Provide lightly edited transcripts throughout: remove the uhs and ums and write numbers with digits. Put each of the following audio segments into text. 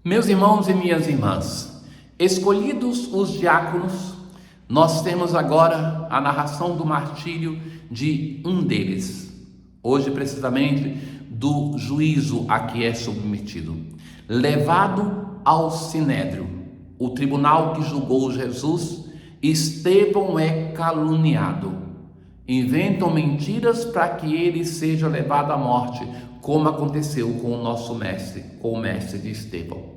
Meus irmãos e minhas irmãs, escolhidos os diáconos, nós temos agora a narração do martírio de um deles. Hoje, precisamente, do juízo a que é submetido. Levado ao Sinédrio, o tribunal que julgou Jesus, Estevão é caluniado. Inventam mentiras para que ele seja levado à morte, como aconteceu com o nosso mestre, com o mestre de Estevão.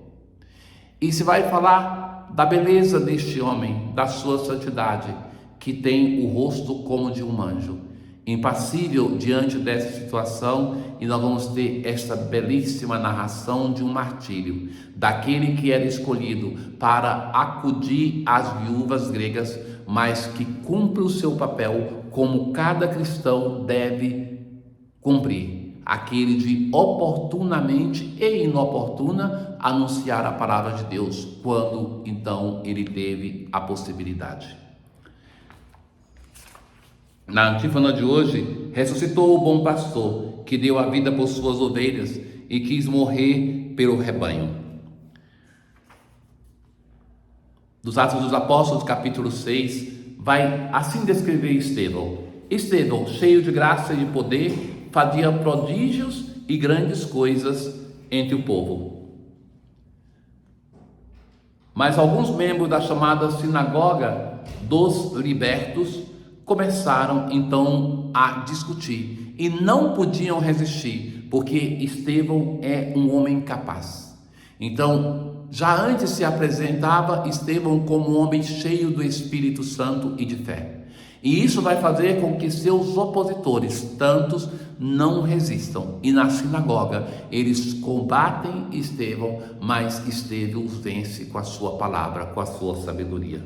E se vai falar da beleza deste homem, da sua santidade, que tem o rosto como de um anjo, impassível diante dessa situação, e nós vamos ter esta belíssima narração de um martírio, daquele que era escolhido para acudir às viúvas gregas, mas que cumpre o seu papel como cada cristão deve cumprir, aquele de oportunamente e inoportuna anunciar a palavra de Deus, quando então ele teve a possibilidade. Na antífona de hoje, ressuscitou o bom pastor, que deu a vida por suas ovelhas e quis morrer pelo rebanho. Dos Atos dos Apóstolos, capítulo 6, vai assim descrever Estevão. Estevão, cheio de graça e de poder, fazia prodígios e grandes coisas entre o povo. Mas alguns membros da chamada sinagoga dos libertos começaram então a discutir e não podiam resistir, porque Estevão é um homem capaz. Então, já antes se apresentava Estevão como um homem cheio do Espírito Santo e de fé. E isso vai fazer com que seus opositores, tantos, não resistam. E na sinagoga, eles combatem Estevão, mas Estevão os vence com a sua palavra, com a sua sabedoria.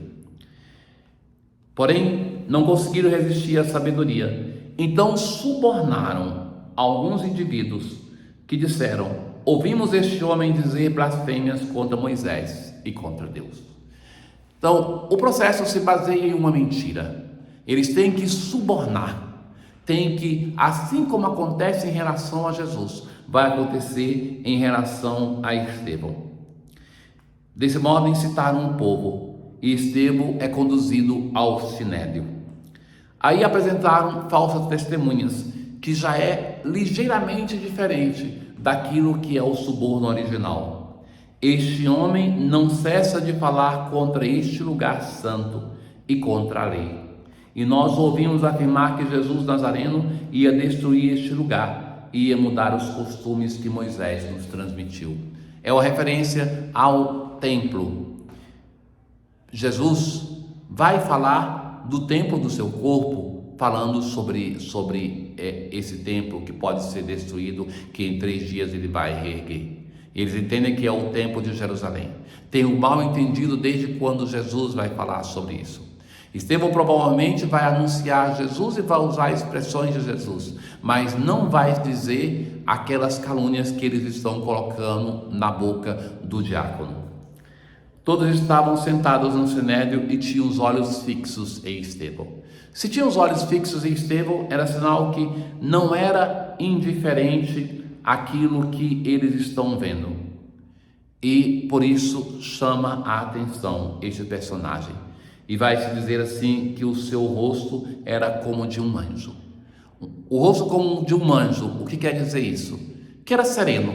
Porém, não conseguiram resistir à sabedoria. Então subornaram alguns indivíduos que disseram: ouvimos este homem dizer blasfêmias contra Moisés e contra Deus. Então, o processo se baseia em uma mentira. Eles têm que subornar, têm que, assim como acontece em relação a Jesus, vai acontecer em relação a Estevão. Desse modo, incitaram o povo, e Estevão é conduzido ao Sinédrio. Aí apresentaram falsas testemunhas, que já é ligeiramente diferente daquilo que é o suborno original. Este homem não cessa de falar contra este lugar santo e contra a lei. E nós ouvimos afirmar que Jesus Nazareno ia destruir este lugar, ia mudar os costumes que Moisés nos transmitiu. É uma referência ao templo. Jesus vai falar do templo do seu corpo, falando sobre esse templo que pode ser destruído, que em 3 dias ele vai reerguer. Eles entendem que é o templo de Jerusalém. Tem um mal entendido desde quando Jesus vai falar sobre isso. Estevão provavelmente vai anunciar Jesus e vai usar expressões de Jesus, mas não vai dizer aquelas calúnias que eles estão colocando na boca do diácono. Todos estavam sentados no sinédrio e tinham os olhos fixos em Estevão. Se tinham os olhos fixos em Estevão, era sinal que não era indiferente aquilo que eles estão vendo. E por isso chama a atenção este personagem. E vai se dizer assim que o seu rosto era como de um anjo. O rosto como de um anjo, o que quer dizer isso? Que era sereno,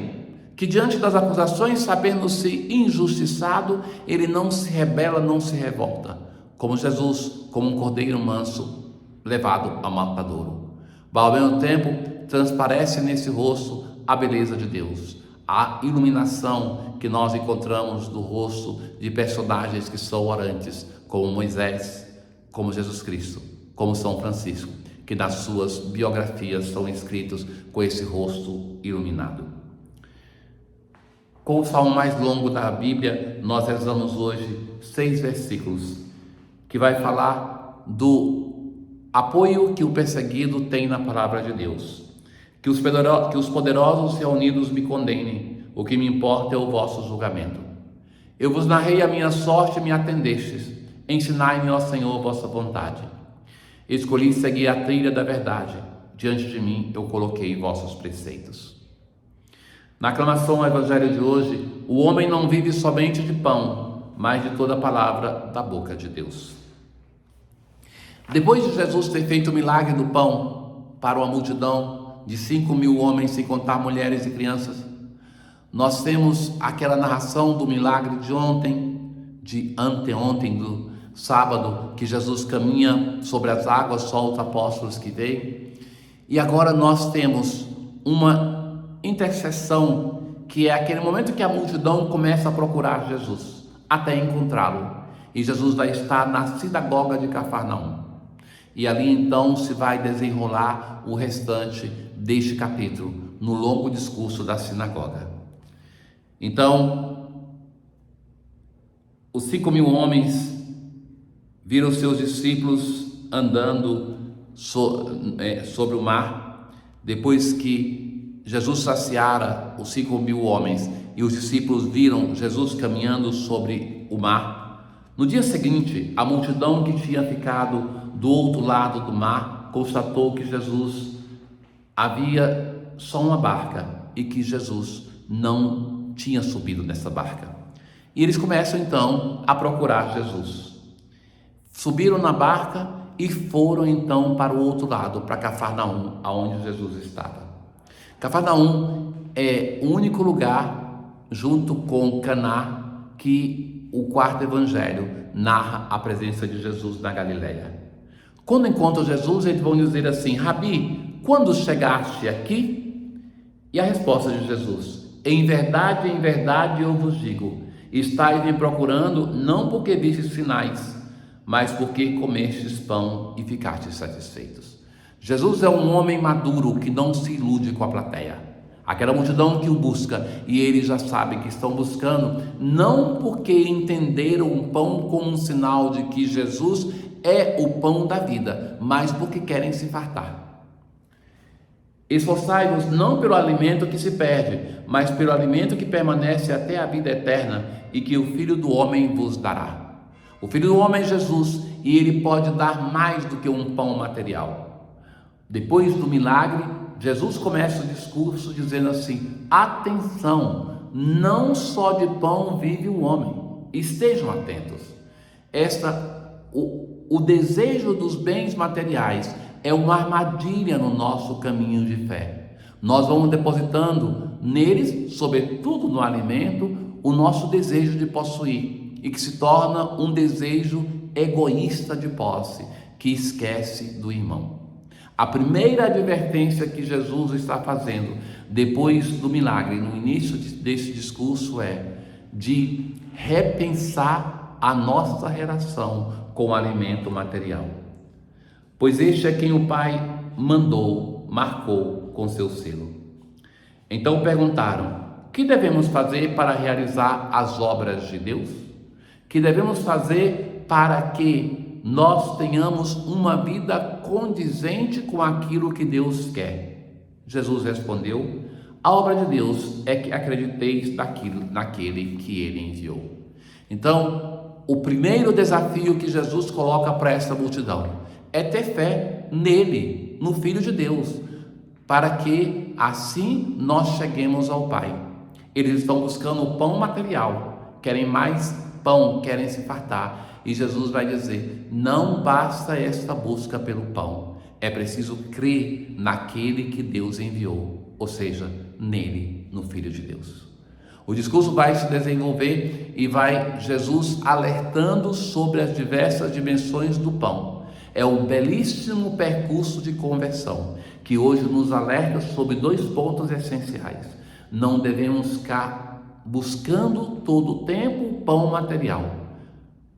que diante das acusações, sabendo-se injustiçado, ele não se rebela, não se revolta, como Jesus, como um cordeiro manso levado ao matadouro. Ao mesmo tempo, transparece nesse rosto a beleza de Deus, a iluminação que nós encontramos no rosto de personagens que são orantes, como Moisés, como Jesus Cristo, como São Francisco, que nas suas biografias são escritos com esse rosto iluminado. Com o salmo mais longo da Bíblia, nós rezamos hoje 6 versículos, que vai falar do apoio que o perseguido tem na palavra de Deus. Que os poderosos reunidos me condenem, o que me importa é o vosso julgamento. Eu vos narrei a minha sorte e me atendestes, ensinai-me, ó Senhor, vossa vontade. Escolhi seguir a trilha da verdade, diante de mim eu coloquei vossos preceitos. Na aclamação ao Evangelho de hoje, o homem não vive somente de pão, mas de toda a palavra da boca de Deus. Depois de Jesus ter feito o milagre do pão para uma multidão de 5.000 homens, sem contar mulheres e crianças, nós temos aquela narração do milagre de ontem, de anteontem, do sábado, que Jesus caminha sobre as águas, só os apóstolos que veio. E agora nós temos uma intercessão, que é aquele momento que a multidão começa a procurar Jesus, até encontrá-lo. E Jesus vai estar na sinagoga de Cafarnaum. E ali então se vai desenrolar o restante deste capítulo, no longo discurso da sinagoga. Então, os 5.000 homens viram seus discípulos andando sobre o mar, depois que Jesus saciara os 5.000 homens e os discípulos viram Jesus caminhando sobre o mar. No dia seguinte, a multidão que tinha ficado do outro lado do mar constatou que Jesus havia só uma barca e que Jesus não tinha subido nessa barca. E eles começam então a procurar Jesus. Subiram na barca e foram então para o outro lado, para Cafarnaum, aonde Jesus estava. Cafarnaum é o único lugar, junto com Caná, que o quarto evangelho narra a presença de Jesus na Galileia. Quando encontram Jesus, eles vão dizer assim: Rabi, quando chegaste aqui? E a resposta de Jesus: em verdade, eu vos digo, estáis me procurando não porque vistes sinais, mas porque comestes pão e ficastes satisfeitos. Jesus é um homem maduro que não se ilude com a plateia. Aquela multidão que o busca, e eles já sabem que estão buscando, não porque entenderam o pão como um sinal de que Jesus é o pão da vida, mas porque querem se fartar. Esforçai-vos não pelo alimento que se perde, mas pelo alimento que permanece até a vida eterna e que o Filho do Homem vos dará. O Filho do Homem é Jesus e ele pode dar mais do que um pão material. Depois do milagre, Jesus começa o discurso dizendo assim: atenção, não só de pão vive o homem. Estejam atentos. O desejo dos bens materiais é uma armadilha no nosso caminho de fé. Nós vamos depositando neles, sobretudo no alimento, o nosso desejo de possuir, e que se torna um desejo egoísta de posse, que esquece do irmão. A primeira advertência que Jesus está fazendo depois do milagre, no início desse discurso, é de repensar a nossa relação com o alimento material. Pois este é quem o Pai marcou com seu selo. Então perguntaram: que devemos fazer para realizar as obras de Deus? Que devemos fazer para que nós tenhamos uma vida condizente com aquilo que Deus quer? Jesus respondeu: a obra de Deus é que acrediteis naquele que Ele enviou. Então, o primeiro desafio que Jesus coloca para essa multidão é ter fé nele, no Filho de Deus, para que assim nós cheguemos ao Pai. Eles estão buscando o pão material, querem mais pão, querem se fartar, e Jesus vai dizer: não basta esta busca pelo pão, é preciso crer naquele que Deus enviou, ou seja, nele, no Filho de Deus. O discurso vai se desenvolver e vai Jesus alertando sobre as diversas dimensões do pão. É um belíssimo percurso de conversão que hoje nos alerta sobre 2 pontos essenciais. Não devemos ficar buscando todo o tempo o pão material.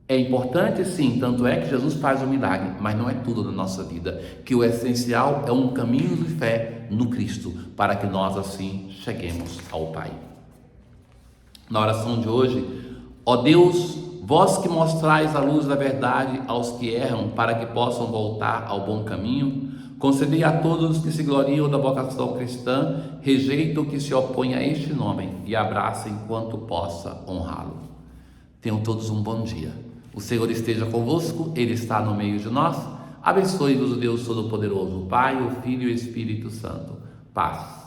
É importante sim, tanto é que Jesus faz o milagre, mas não é tudo na nossa vida, que o essencial é um caminho de fé no Cristo, para que nós assim cheguemos ao Pai. Na oração de hoje: ó Deus, vós que mostrais a luz da verdade aos que erram, para que possam voltar ao bom caminho, concedei a todos os que se gloriam da vocação cristã, rejeitam o que se opõe a este nome e abracem quanto possa honrá-lo. Tenham todos um bom dia. O Senhor esteja convosco, Ele está no meio de nós. Abençoe-vos o Deus Todo-Poderoso, o Pai, o Filho e o Espírito Santo. Paz.